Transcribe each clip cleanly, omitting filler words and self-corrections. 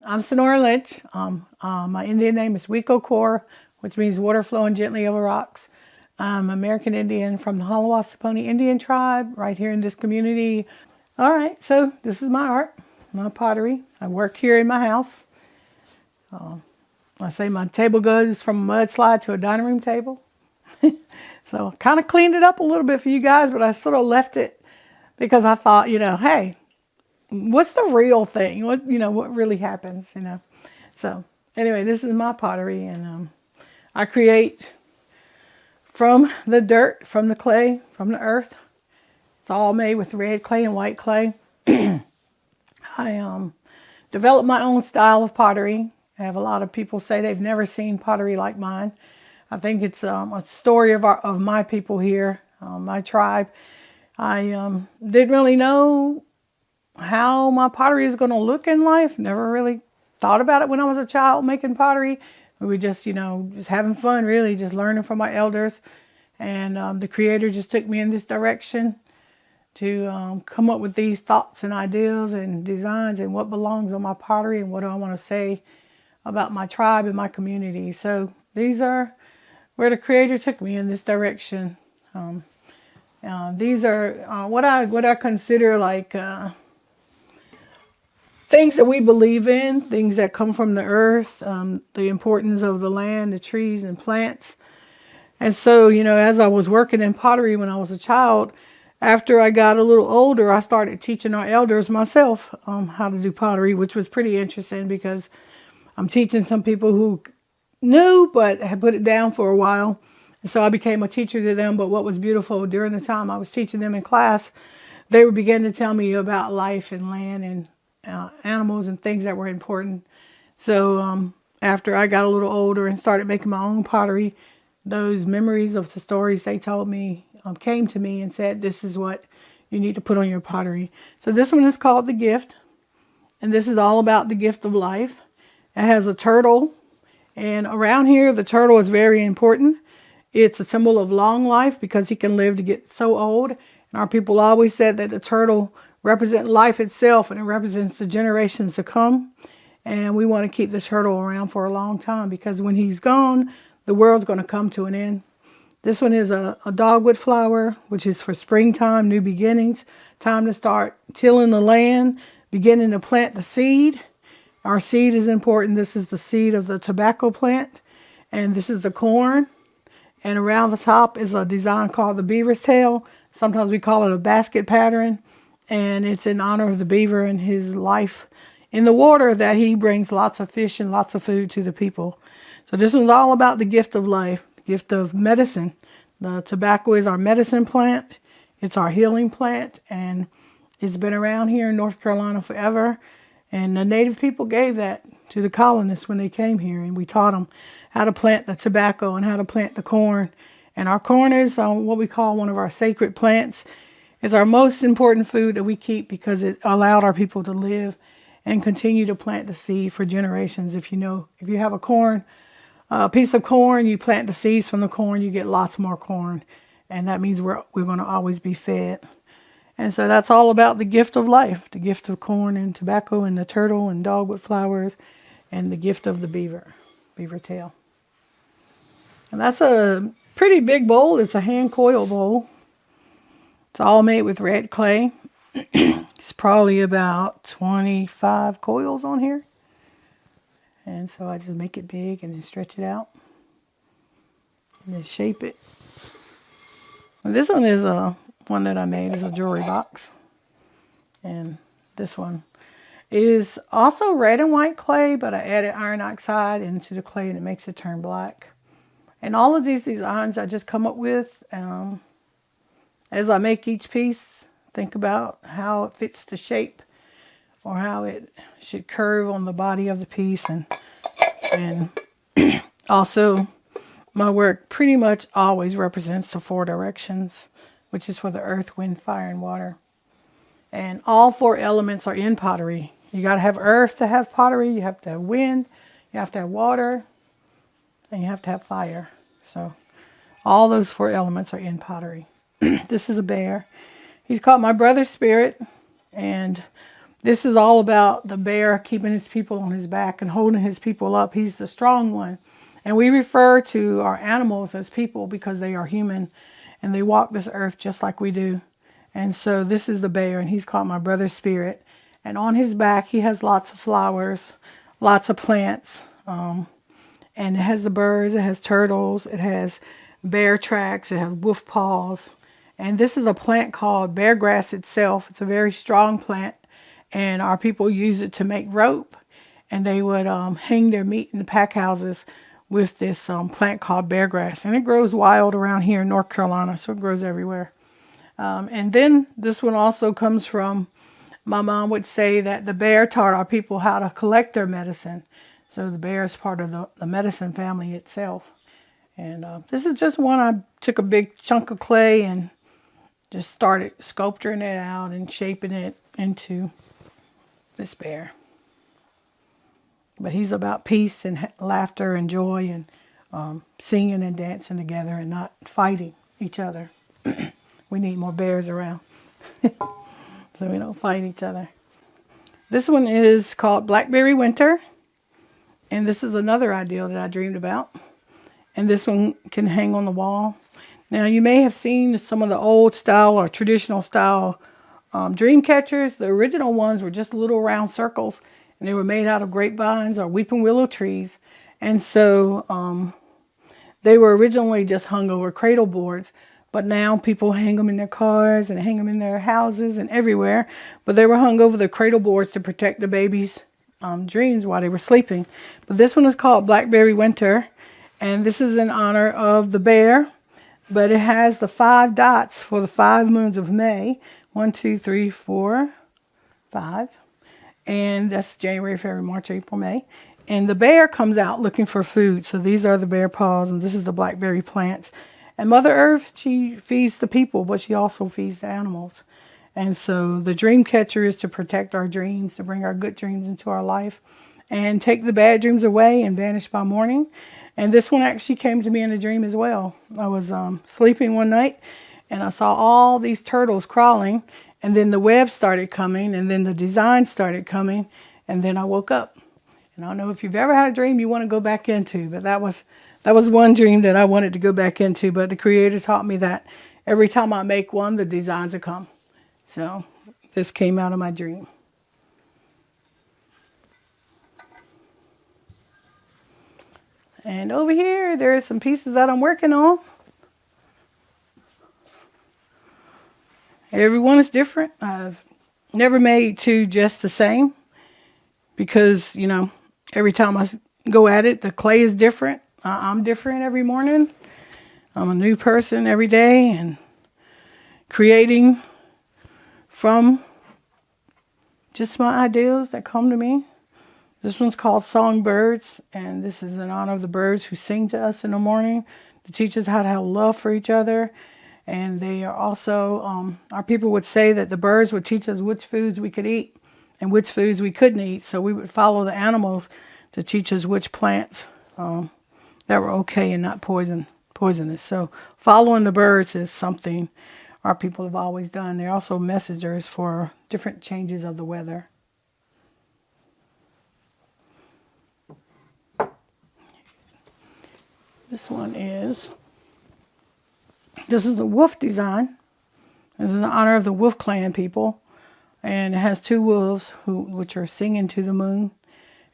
I'm Senora Lynch. My Indian name is Wiko Kor, which means water flowing gently over rocks. I'm American Indian from the Haliwa-Saponi Indian tribe right here in this community. All right, so this is my art, my pottery. I work here in my house. I say my table goes from a mudslide to a dining room table. So I kind of cleaned it up a little bit for you guys, but I sort of left it because I thought, hey, what's the real thing? What really happens, So anyway, this is my pottery, and I create from the dirt, from the clay, from the earth. It's all made with red clay and white clay. I developed my own style of pottery. I have a lot of people say they've never seen pottery like mine. I think it's a story of my people here, my tribe. I didn't really know how my pottery is going to look in life. Never really thought about it when I was a child making pottery. We were just, just having fun, really, just learning from my elders. And the Creator just took me in this direction to come up with these thoughts and ideas and designs and what belongs on my pottery and what do I want to say about my tribe and my community. So these are where the Creator took me in this direction. These are what I consider like things that we believe in, things that come from the earth, the importance of the land, the trees and plants. And so, as I was working in pottery when I was a child, after I got a little older, I started teaching our elders myself how to do pottery, which was pretty interesting because I'm teaching some people who knew but had put it down for a while. And so I became a teacher to them. But what was beautiful, during the time I was teaching them in class, they would begin to tell me about life and land and animals and things that were important. So after I got a little older and started making my own pottery, those memories of the stories they told me came to me and said, this is what you need to put on your pottery. So this one is called The Gift. And this is all about the gift of life. It has a turtle. And around here, the turtle is very important. It's a symbol of long life because he can live to get so old. And our people always said that the turtle represents life itself and it represents the generations to come. And we want to keep the turtle around for a long time because when he's gone, the world's going to come to an end. This one is a dogwood flower, which is for springtime, new beginnings, time to start tilling the land, beginning to plant the seed. Our seed is important. This is the seed of the tobacco plant, and this is the corn. And around the top is a design called the beaver's tail. Sometimes we call it a basket pattern, and it's in honor of the beaver and his life in the water that he brings lots of fish and lots of food to the people. So this one's all about the gift of life, the gift of medicine. The tobacco is our medicine plant. It's our healing plant, and it's been around here in North Carolina forever. And the native people gave that to the colonists when they came here, and we taught them how to plant the tobacco and how to plant the corn. And our corn is what we call one of our sacred plants. It's our most important food that we keep because it allowed our people to live and continue to plant the seed for generations. If you have a piece of corn, you plant the seeds from the corn, you get lots more corn. And that means we're going to always be fed. And so that's all about the gift of life, the gift of corn and tobacco and the turtle and dogwood flowers and the gift of the beaver tail. And that's a pretty big bowl. It's a hand coil bowl. It's all made with red clay. It's probably about 25 coils on here. And so I just make it big and then stretch it out and then shape it. And this one is one that I made is a jewelry box. And this one is also red and white clay, but I added iron oxide into the clay and it makes it turn black. And all of these designs I just come up with as I make each piece, think about how it fits the shape or how it should curve on the body of the piece. And also my work pretty much always represents the 4 directions, which is for the earth, wind, fire, and water. And all 4 elements are in pottery. You got to have earth to have pottery. You have to have wind. You have to have water. And you have to have fire. So all those 4 elements are in pottery. This is a bear. He's called my brother spirit. And This is all about the bear keeping his people on his back and holding his people up. He's the strong one. And we refer to our animals as people because they are human and they walk this earth just like we do. And so this is the bear, and he's called my brother spirit. And on his back, he has lots of flowers, lots of plants. And it has the birds, it has turtles, it has bear tracks, it has wolf paws. And this is a plant called bear grass itself. It's a very strong plant. And our people use it to make rope. And they would hang their meat in the pack houses with this plant called bear grass. And it grows wild around here in North Carolina, so it grows everywhere. And then this one also comes from, my mom would say that the bear taught our people how to collect their medicine. So the bear is part of the medicine family itself. And this is just one. I took a big chunk of clay and just started sculpturing it out and shaping it into this bear. But he's about peace and laughter and joy and singing and dancing together and not fighting each other. We need more bears around so we don't fight each other. This one is called Blackberry Winter. And this is another ideal that I dreamed about. And this one can hang on the wall. Now you may have seen some of the old style or traditional style dream catchers. The original ones were just little round circles. And they were made out of grapevines or weeping willow trees. And so they were originally just hung over cradle boards. But now people hang them in their cars and hang them in their houses and everywhere. But they were hung over the cradle boards to protect the baby's dreams while they were sleeping. But this one is called Blackberry Winter. And this is in honor of the bear. But it has the 5 dots for the 5 moons of May. 1, 2, 3, 4, 5. And that's January, February, March, April, May. And the bear comes out looking for food. So these are the bear paws, and this is the blackberry plants. And Mother Earth, she feeds the people, but she also feeds the animals. And so the dream catcher is to protect our dreams, to bring our good dreams into our life, and take the bad dreams away and vanish by morning. And this one actually came to me in a dream as well. I was sleeping one night, and I saw all these turtles crawling. And then the web started coming, and then the design started coming, and then I woke up. And I don't know if you've ever had a dream you want to go back into, but that was one dream that I wanted to go back into. But the Creator taught me that every time I make one, the designs will come. So this came out of my dream. And over here, there are some pieces that I'm working on. Everyone is different. I've never made 2 just the same because, you know, every time I go at it, the clay is different. I'm different every morning. I'm a new person every day and creating from just my ideas that come to me. This one's called Songbirds, and this is in honor of the birds who sing to us in the morning to teach us how to have love for each other. And they are also, our people would say that the birds would teach us which foods we could eat and which foods we couldn't eat. So we would follow the animals to teach us which plants that were okay and not poisonous. So following the birds is something our people have always done. They're also messengers for different changes of the weather. This is a wolf design. This is in honor of the Wolf Clan people. And it has 2 wolves which are singing to the moon.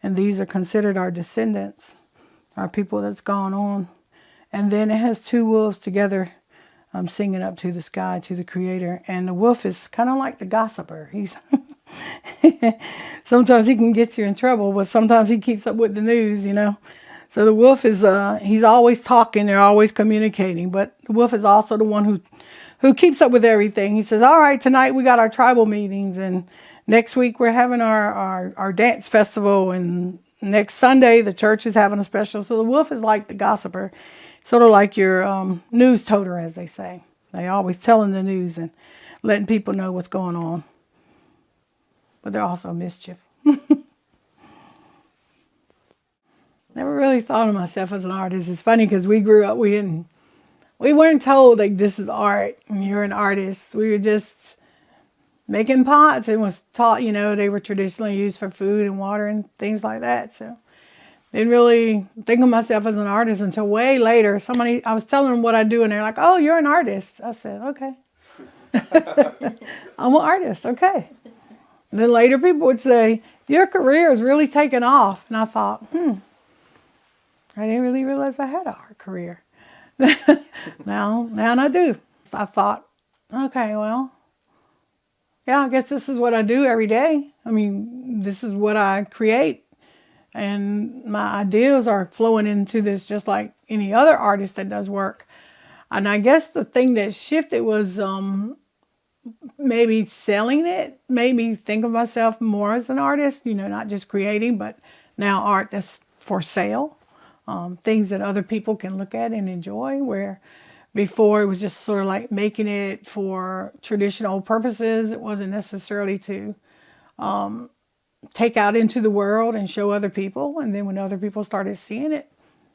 And these are considered our descendants, our people that's gone on. And then it has 2 wolves together singing up to the sky, to the Creator. And the wolf is kind of like the gossiper. He's sometimes he can get you in trouble, but sometimes he keeps up with the news, you know. So the wolf is, he's always talking, they're always communicating, but the wolf is also the one who keeps up with everything. He says, all right, tonight we got our tribal meetings, and next week we're having our dance festival, and next Sunday the church is having a special. So the wolf is like the gossiper, sort of like your news toter, as they say. They're always telling the news and letting people know what's going on. But they're also mischief. Never really thought of myself as an artist. It's funny because we grew up, we weren't told like this is art and you're an artist. We were just making pots and was taught, they were traditionally used for food and water and things like that. So didn't really think of myself as an artist until way later. I was telling them what I do and they're like, oh, you're an artist. I said, okay. I'm an artist. Okay. And then later people would say, your career is really taking off. And I thought, I didn't really realize I had an art career. Now I do. I thought, okay, well, yeah, I guess this is what I do every day. I mean, this is what I create. And my ideas are flowing into this just like any other artist that does work. And I guess the thing that shifted was maybe selling it, made me think of myself more as an artist, not just creating, but now art that's for sale. Things that other people can look at and enjoy, where before it was just sort of like making it for traditional purposes. It wasn't necessarily to take out into the world and show other people. And then when other people started seeing it,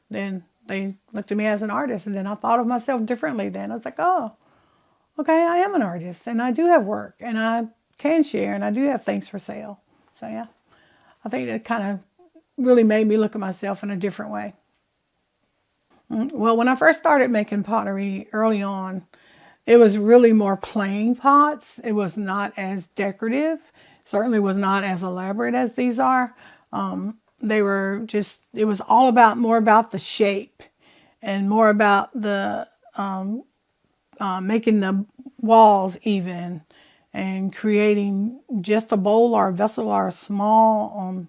then they looked at me as an artist. And then I thought of myself differently then. I was like, oh, okay, I am an artist and I do have work and I can share and I do have things for sale. So yeah, I think that kind of really made me look at myself in a different way. Well, when I first started making pottery early on, it was really more plain pots. It was not as decorative. Certainly was not as elaborate as these are. They were just, it was all more about the shape and more about the making the walls even and creating just a bowl or a vessel or a small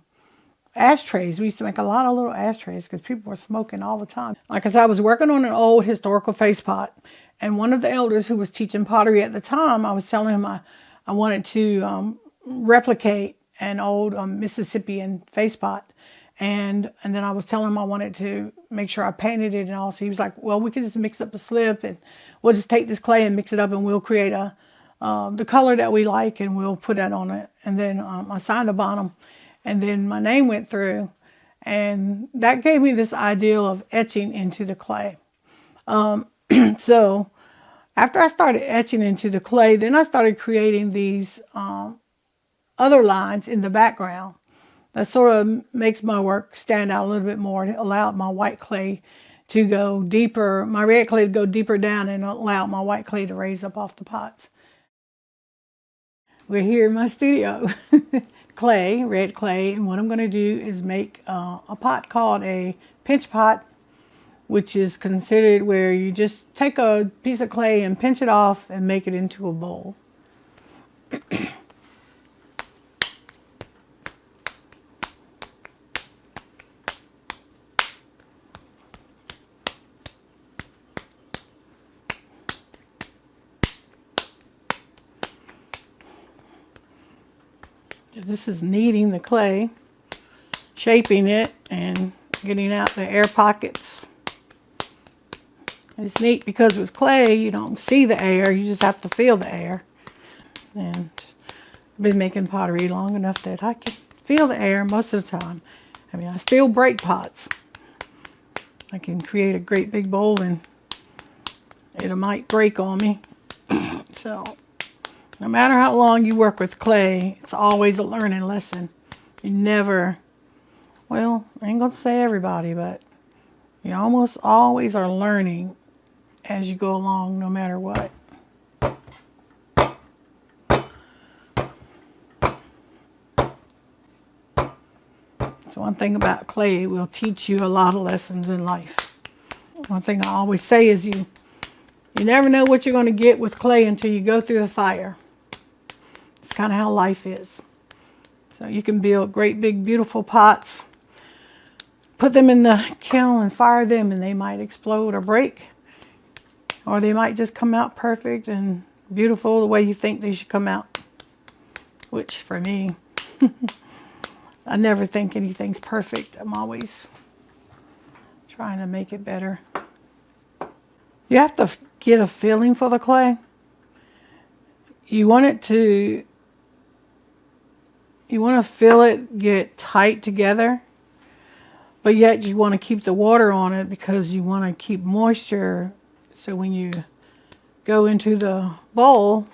ashtrays. We used to make a lot of little ashtrays because people were smoking all the time. Like I said, I was working on an old historical face pot, and one of the elders who was teaching pottery at the time, I was telling him I wanted to replicate an old Mississippian face pot. And then I was telling him I wanted to make sure I painted it and all. So he was like, well, we can just mix up the slip and we'll just take this clay and mix it up and we'll create the color that we like and we'll put that on it. And then I signed the bottom. And then my name went through, and that gave me this idea of etching into the clay. So after I started etching into the clay, then I started creating these other lines in the background that sort of makes my work stand out a little bit more. It allowed my white clay to go deeper, my red clay to go deeper down, and allowed my white clay to raise up off the pots. We're here in my studio. Clay, red clay, and what I'm going to do is make a pot called a pinch pot, which is considered where you just take a piece of clay and pinch it off and make it into a bowl. This is kneading the clay, shaping it, and getting out the air pockets. It's neat because with clay, you don't see the air, you just have to feel the air. And I've been making pottery long enough that I can feel the air most of the time. I mean, I still break pots. I can create a great big bowl and it might break on me. So no matter how long you work with clay, it's always a learning lesson. You never, well, I ain't gonna say everybody, but you almost always are learning as you go along, no matter what. So one thing about clay, it will teach you a lot of lessons in life. One thing I always say is you never know what you're going to get with clay until you go through the fire. It's kind of how life is. So you can build great big beautiful pots, put them in the kiln and fire them, and they might explode or break, or they might just come out perfect and beautiful the way you think they should come out. Which for me, I never think anything's perfect. I'm always trying to make it better. You have to get a feeling for the clay. You want to feel it get tight together, but yet you want to keep the water on it because you want to keep moisture. So when you go into the bowl,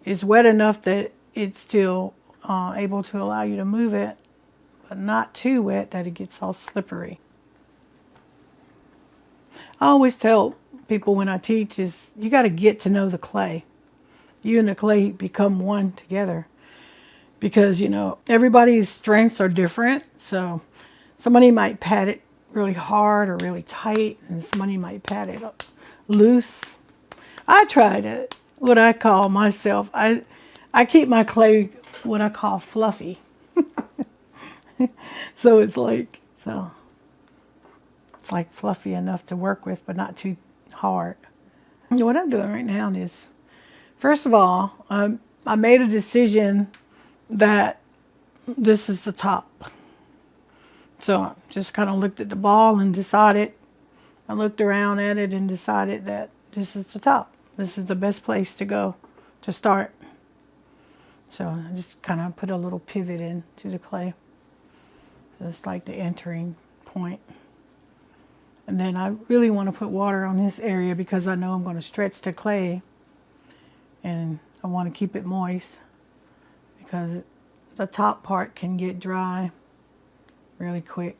It's wet enough that it's still able to allow you to move it, but not too wet that it gets all slippery. I always tell people when I teach is you got to get to know the clay. You and the clay become one together, because everybody's strengths are different. So somebody might pat it really hard or really tight, and somebody might pat it loose. I try to, what I call myself, I keep my clay what I call fluffy. So it's like fluffy enough to work with, but not too hard. What I'm doing right now is, first of all, I made a decision that this is the top. So I just kind of looked at the ball and decided, I looked around at it and decided that this is the top. This is the best place to go to start. So I just kind of put a little pivot into the clay. So it's like the entering point. And then I really want to put water on this area because I know I'm going to stretch the clay, and I want to keep it moist because the top part can get dry really quick.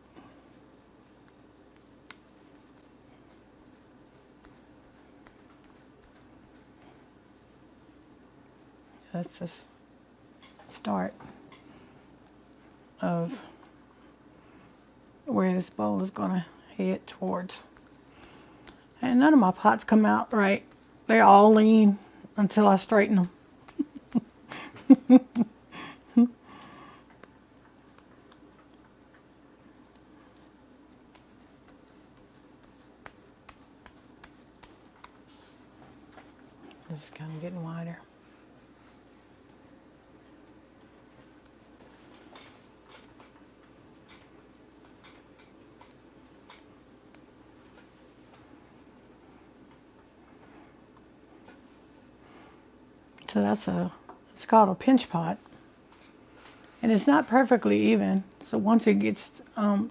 That's just start of where this bowl is going to head towards. And none of my pots come out right. They're all lean until I straighten them. This is kind of getting wider. So it's called a pinch pot. And it's not perfectly even. So once it gets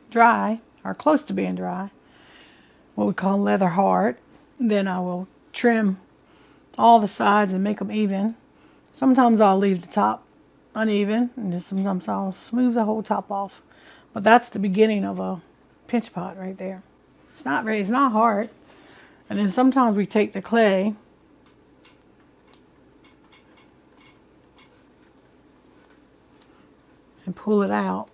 dry, or close to being dry, what we call leather hard, then I will trim all the sides and make them even. Sometimes I'll leave the top uneven, and just sometimes I'll smooth the whole top off. But that's the beginning of a pinch pot right there. It's not hard. And then sometimes we take the clay and pull it out.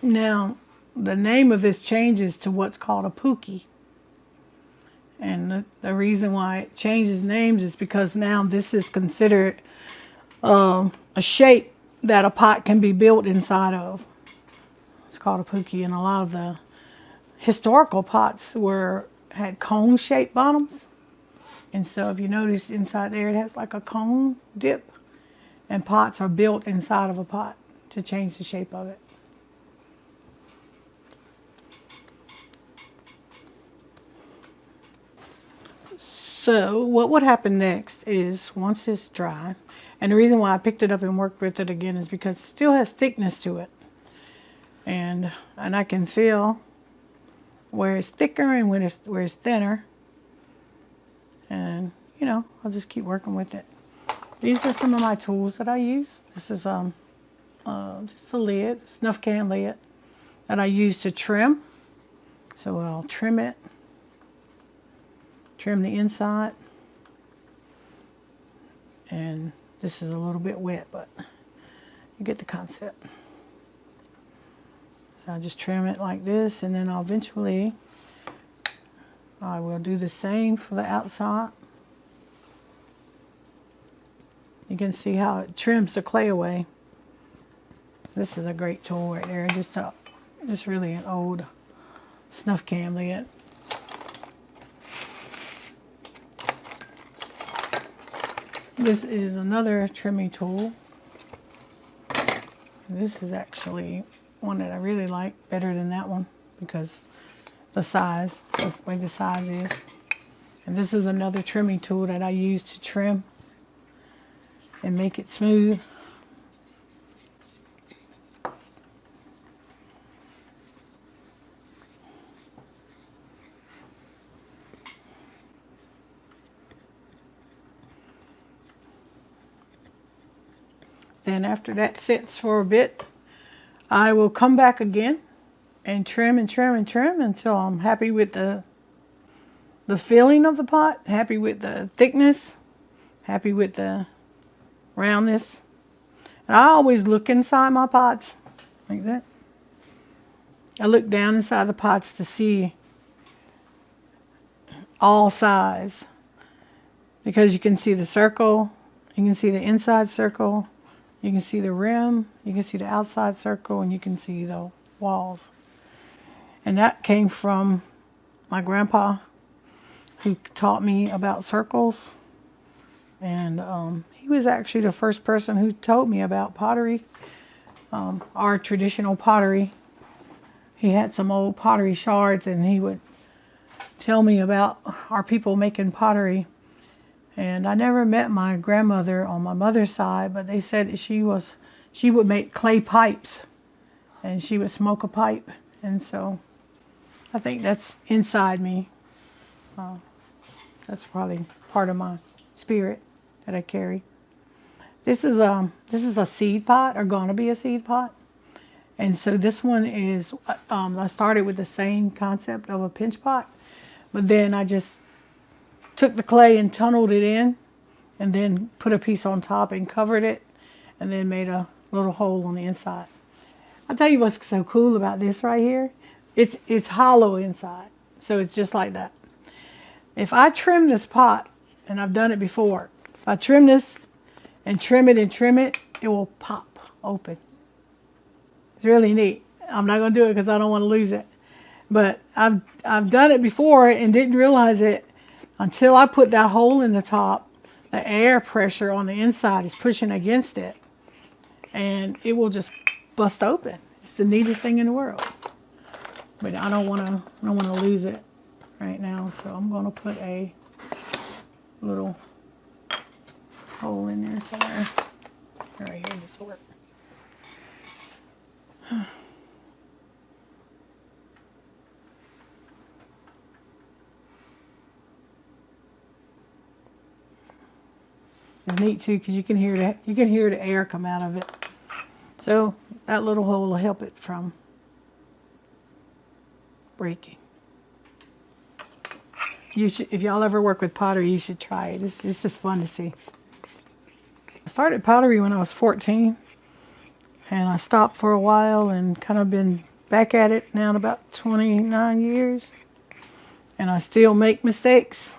Now, the name of this changes to what's called a pookie. And the reason why it changes names is because now this is considered a shape that a pot can be built inside of. It's called a pookie, and a lot of the historical pots had cone-shaped bottoms. And so if you notice inside there, it has like a cone dip. And pots are built inside of a pot to change the shape of it. So what would happen next is, once it's dry, and the reason why I picked it up and worked with it again is because it still has thickness to it. And I can feel where it's thicker and where it's thinner. And, I'll just keep working with it. These are some of my tools that I use. This is just a lid, snuff can lid, that I use to trim. So I'll trim it. Trim the inside, and this is a little bit wet, but you get the concept. I'll just trim it like this, and then I will do the same for the outside. You can see how it trims the clay away. This is a great tool right there. Just really an old snuff can lid. This is another trimming tool. This is actually one that I really like better than that one because the size, that's the way the size is. And this is another trimming tool that I use to trim and make it smooth. Then after that sits for a bit, I will come back again and trim and trim and trim until I'm happy with the feeling of the pot, happy with the thickness, happy with the roundness. And I always look inside my pots like that. I look down inside the pots to see all size, because you can see the circle, you can see the inside circle, you can see the rim, you can see the outside circle, and you can see the walls. And that came from my grandpa, who taught me about circles. And he was actually the first person who told me about pottery, our traditional pottery. He had some old pottery shards, and he would tell me about our people making pottery. And I never met my grandmother on my mother's side, but they said that she would make clay pipes, and she would smoke a pipe. And so I think that's inside me. That's probably part of my spirit that I carry. This is a seed pot, or gonna be a seed pot. And so this one is, I started with the same concept of a pinch pot, but then I just took the clay and tunneled it in, and then put a piece on top and covered it, and then made a little hole on the inside. I'll tell you what's so cool about this right here. It's hollow inside, so it's just like that. If I trim this pot, and I've done it before, if I trim this and trim it and trim it, it will pop open. It's really neat. I'm not going to do it because I don't want to lose it. But I've done it before and didn't realize it until I put that hole in the top. The air pressure on the inside is pushing against it, and it will just bust open. It's the neatest thing in the world. But I don't want to lose it right now, so I'm going to put a little hole in there somewhere. Right here, this will work. It's neat too, because you can hear the air come out of it. So that little hole will help it from breaking. You should, if y'all ever work with pottery, you should try it. It's just fun to see. I started pottery when I was 14, and I stopped for a while and kind of been back at it now in about 29 years. And I still make mistakes,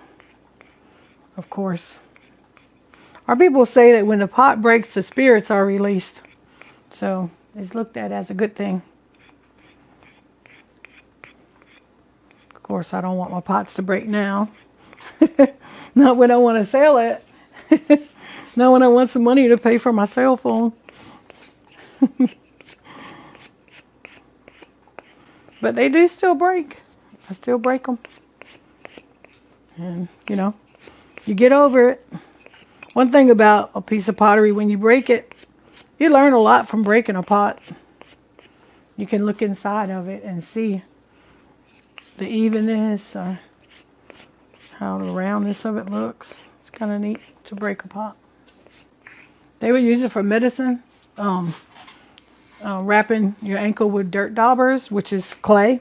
of course. Our people say that when the pot breaks, the spirits are released. So it's looked at as a good thing. Of course, I don't want my pots to break now. Not when I want to sell it. Not when I want some money to pay for my cell phone. But they do still break. I still break them. And, you know, you get over it. One thing about a piece of pottery, when you break it, you learn a lot from breaking a pot. You can look inside of it and see the evenness, or how the roundness of it looks. It's kind of neat to break a pot. They would use it for medicine, wrapping your ankle with dirt daubers, which is clay.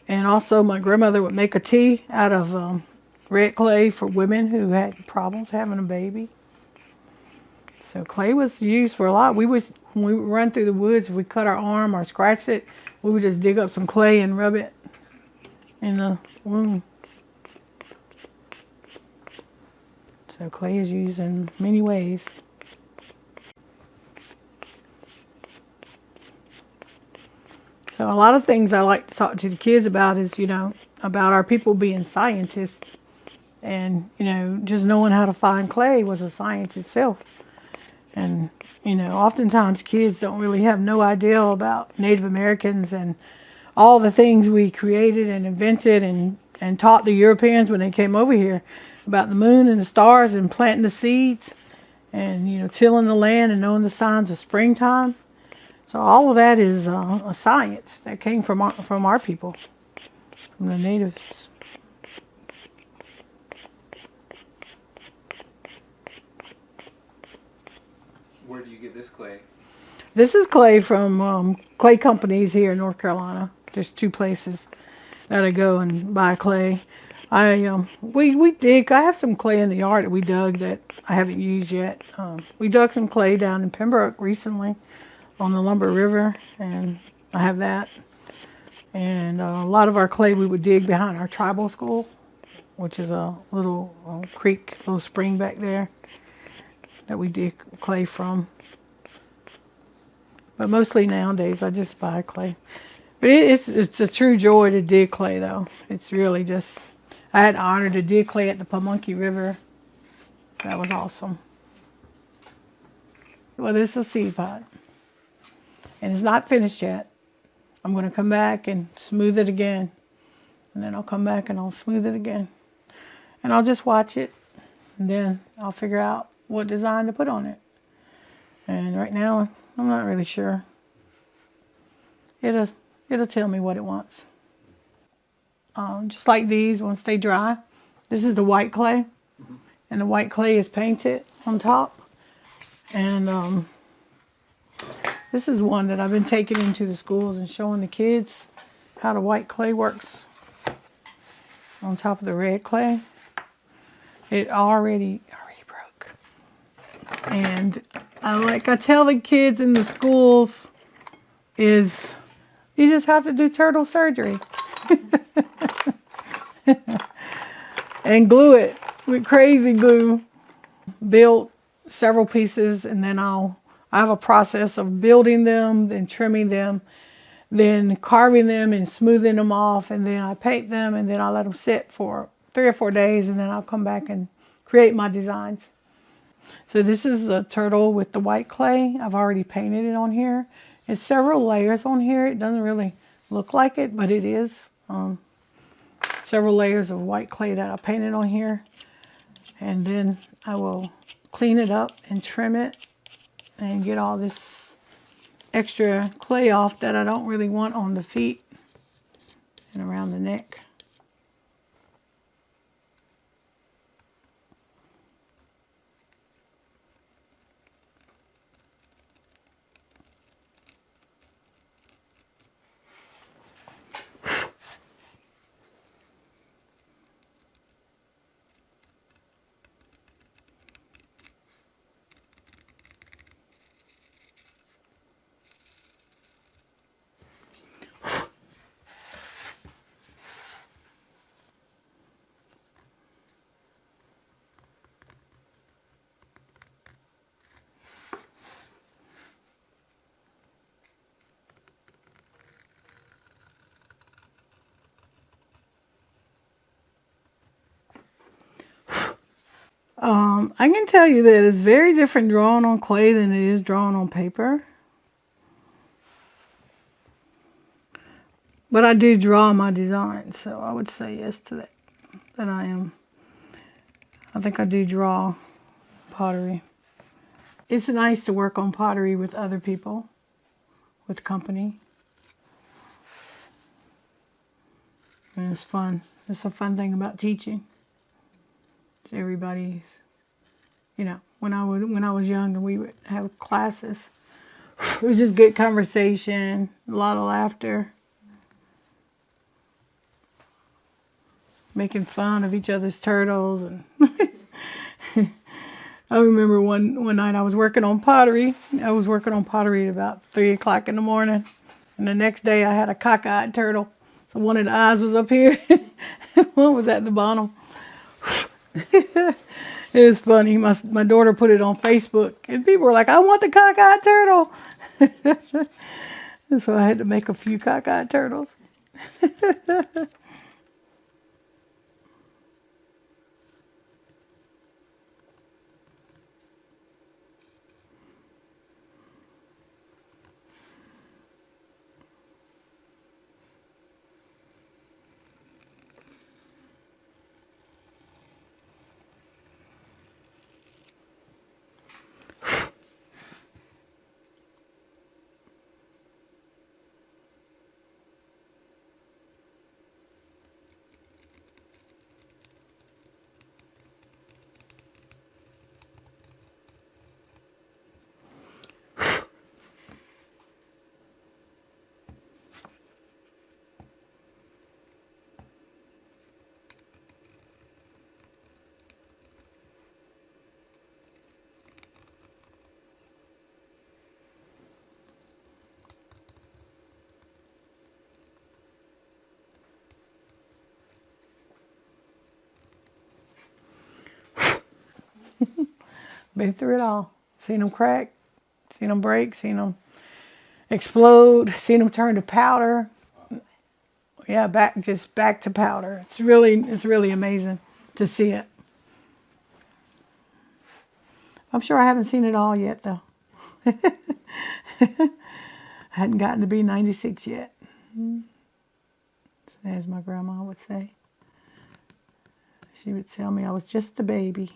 And also my grandmother would make a tea out of red clay for women who had problems having a baby. So clay was used for a lot. When we would run through the woods, if we cut our arm or scratched it, we would just dig up some clay and rub it in the wound. So clay is used in many ways. So a lot of things I like to talk to the kids about is, you know, about our people being scientists. And, you know, just knowing how to find clay was a science itself. And, you know, oftentimes kids don't really have no idea about Native Americans and all the things we created and invented and taught the Europeans when they came over here about the moon and the stars and planting the seeds and, you know, tilling the land and knowing the signs of springtime. So all of that is a science that came from our people, from the natives. Where do you get this clay? This is clay from clay companies here in North Carolina. There's two places that I go and buy clay. We dig. I have some clay in the yard that we dug that I haven't used yet. We dug some clay down in Pembroke recently on the Lumber River, and I have that. And a lot of our clay we would dig behind our tribal school, which is a little creek, little spring back there that we dig clay from. But mostly nowadays I just buy clay. But it's a true joy to dig clay though. It's really just, I had the honor to dig clay at the Pamunkey River. That was awesome. Well, this is a seed pot. And it's not finished yet. I'm going to come back and smooth it again. And then I'll come back and I'll smooth it again. And I'll just watch it. And then I'll figure out what design to put on it. And right now, I'm not really sure. It'll tell me what it wants. Just like these, once they dry. This is the white clay. And the white clay is painted on top. And this is one that I've been taking into the schools and showing the kids how the white clay works on top of the red clay. It already broke. And like I tell the kids in the schools is you just have to do turtle surgery. And glue it with crazy glue. Build several pieces, and then I have a process of building them, then trimming them, then carving them and smoothing them off, and then I paint them, and then I let them sit for 3 or 4 days, and then I'll come back and create my designs. So this is the turtle with the white clay. I've already painted it on here. It's several layers on here. It doesn't really look like it, but it is. Several layers of white clay that I painted on here. And then I will clean it up and trim it and get all this extra clay off that I don't really want on the feet and around the neck. I can tell you that it's very different drawing on clay than it is drawing on paper. But I do draw my designs, so I would say yes to that. That I am. I think I do draw pottery. It's nice to work on pottery with other people, with company. And it's fun. It's a fun thing about teaching. Everybody's, you know, when I was young and we would have classes, it was just good conversation, a lot of laughter, making fun of each other's turtles. And I remember one night I was working on pottery. I was working on pottery at about 3 o'clock in the morning, and the next day I had a cockeyed turtle. So one of the eyes was up here, one was at the bottom. It was funny. My daughter put it on Facebook, and people were like, "I want the cockeyed turtle." And so I had to make a few cockeyed turtles. Been through it all. Seen them crack, seen them break, seen them explode, seen them turn to powder. Yeah, back to powder. It's really amazing to see it. I'm sure I haven't seen it all yet, though. I hadn't gotten to be 96 yet, as my grandma would say. She would tell me I was just a baby.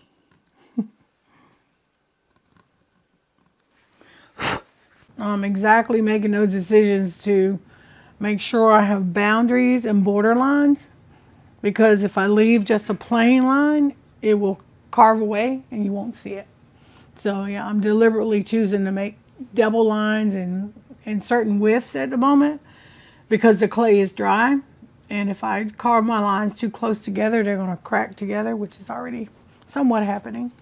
I'm exactly making those decisions to make sure I have boundaries and border lines, because if I leave just a plain line, it will carve away and you won't see it. So yeah, I'm deliberately choosing to make double lines and in certain widths at the moment because the clay is dry. And if I carve my lines too close together, they're going to crack together, which is already somewhat happening.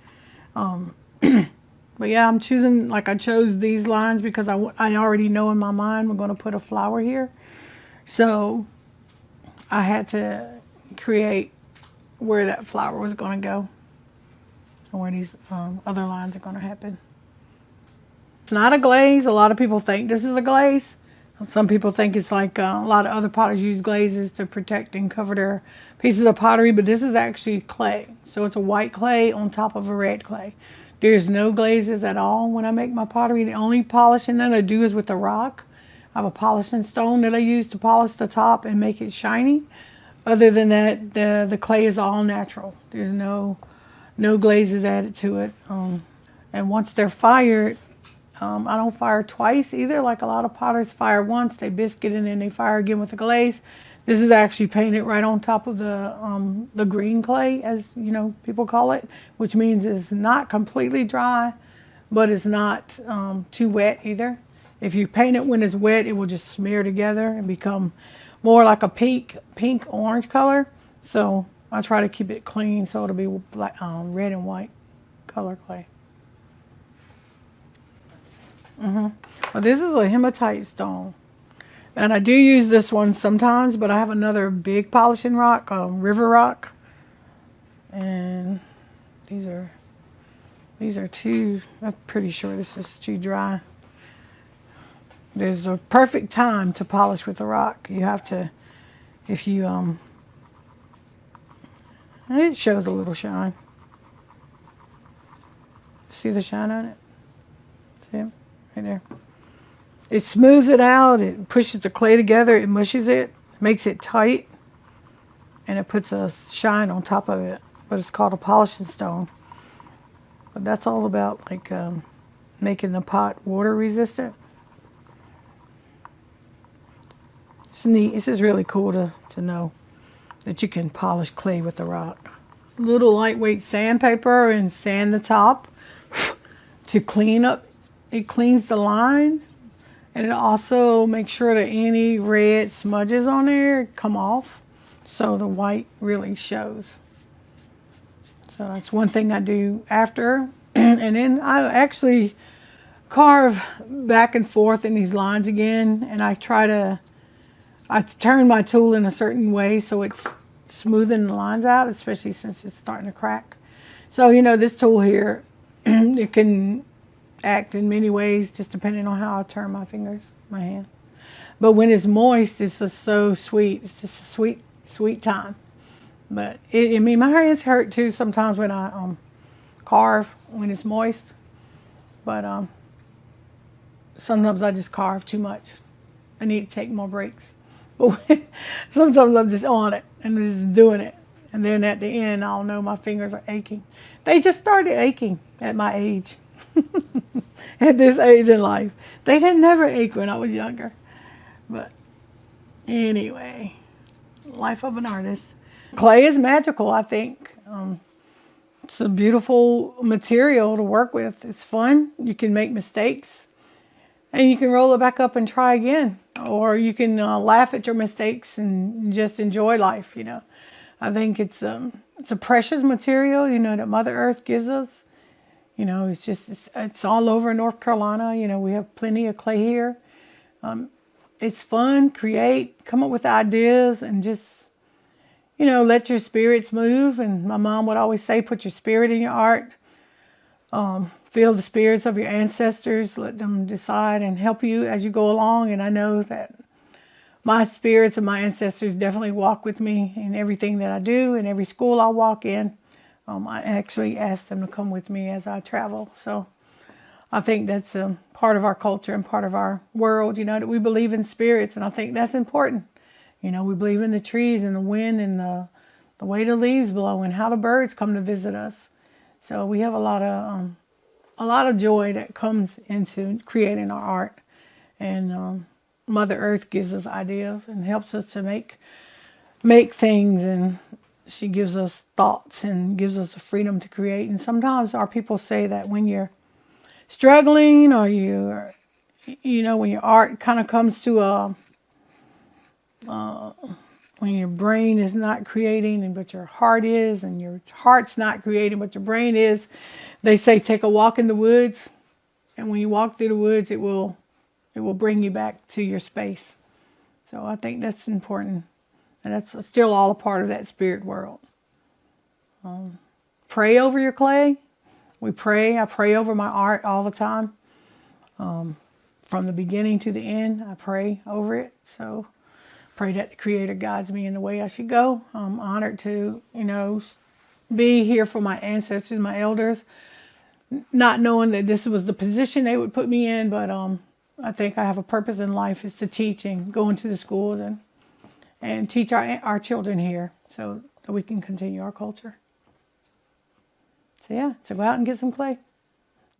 But yeah, I'm choosing, like I chose these lines because I already know in my mind we're going to put a flower here. So I had to create where that flower was going to go and where these other lines are going to happen. It's not a glaze. A lot of people think this is a glaze. Some people think it's like a lot of other potters use glazes to protect and cover their pieces of pottery, but this is actually clay. So it's a white clay on top of a red clay. There's no glazes at all when I make my pottery. The only polishing that I do is with a rock. I have a polishing stone that I use to polish the top and make it shiny. Other than that, the clay is all natural. There's no glazes added to it. And once they're fired, I don't fire twice either. Like a lot of potters fire once, they biscuit and then they fire again with a glaze. This is actually painted right on top of the green clay, as you know people call it, which means it's not completely dry, but it's not too wet either. If you paint it when it's wet, it will just smear together and become more like a pink orange color. So I try to keep it clean so it'll be black, red and white color clay. Well, this is a hematite stone. And I do use this one sometimes, but I have another big polishing rock, river rock. And these are too, I'm pretty sure this is too dry. There's a perfect time to polish with a rock. You have to, if you, it shows a little shine. See the shine on it? See it? Right there. It smooths it out, it pushes the clay together, it mushes it, makes it tight, and it puts a shine on top of it. But it's called a polishing stone. But that's all about like making the pot water resistant. It's neat. This is really cool to know that you can polish clay with a rock. It's a little lightweight sandpaper and sand the top to clean up. It cleans the lines. And it also makes sure that any red smudges on there come off so the white really shows. So that's one thing I do after. And then I actually carve back and forth in these lines again. And I turn my tool in a certain way so it's smoothing the lines out, especially since it's starting to crack. So, you know, this tool here, it can act in many ways, just depending on how I turn my fingers, my hand. But when it's moist, it's just so sweet. It's just a sweet, sweet time. But I mean, my hands hurt too sometimes when I carve when it's moist. But sometimes I just carve too much. I need to take more breaks. But sometimes I'm just on it and just doing it. And then at the end, I'll know my fingers are aching. They just started aching at my age. At this age in life. They didn't never ache when I was younger. But anyway, life of an artist. Clay is magical, I think. It's a beautiful material to work with. It's fun. You can make mistakes. And you can roll it back up and try again. Or you can laugh at your mistakes and just enjoy life, you know. I think it's a precious material, you know, that Mother Earth gives us. You know, it's all over North Carolina. You know, we have plenty of clay here. It's fun, create, come up with ideas, and just, you know, let your spirits move. And my mom would always say, put your spirit in your art. Feel the spirits of your ancestors. Let them decide and help you as you go along. And I know that my spirits and my ancestors definitely walk with me in everything that I do, in every school I walk in. I actually ask them to come with me as I travel. So I think that's a part of our culture and part of our world, that we believe in spirits. And I think that's important. We believe in the trees and the wind and the way the leaves blow and how the birds come to visit us. So we have a lot of joy that comes into creating our art. And Mother Earth gives us ideas and helps us to make things, and she gives us thoughts and gives us the freedom to create. And sometimes our people say that when you're struggling, or when your art kind of comes to when your brain is not creating but your heart is, and your heart's not creating but your brain is, they say take a walk in the woods, and when you walk through the woods, it will bring you back to your space. So I think that's important, and that's still all a part of that spirit world. Pray over your clay. I pray over my art all the time. From the beginning to the end, I pray over it. So pray that the Creator guides me in the way I should go. I'm honored to, be here for my ancestors, my elders, not knowing that this was the position they would put me in, but I think I have a purpose in life, is to teach and go into the schools and teach our children here so that we can continue our culture. So yeah, so go out and get some clay.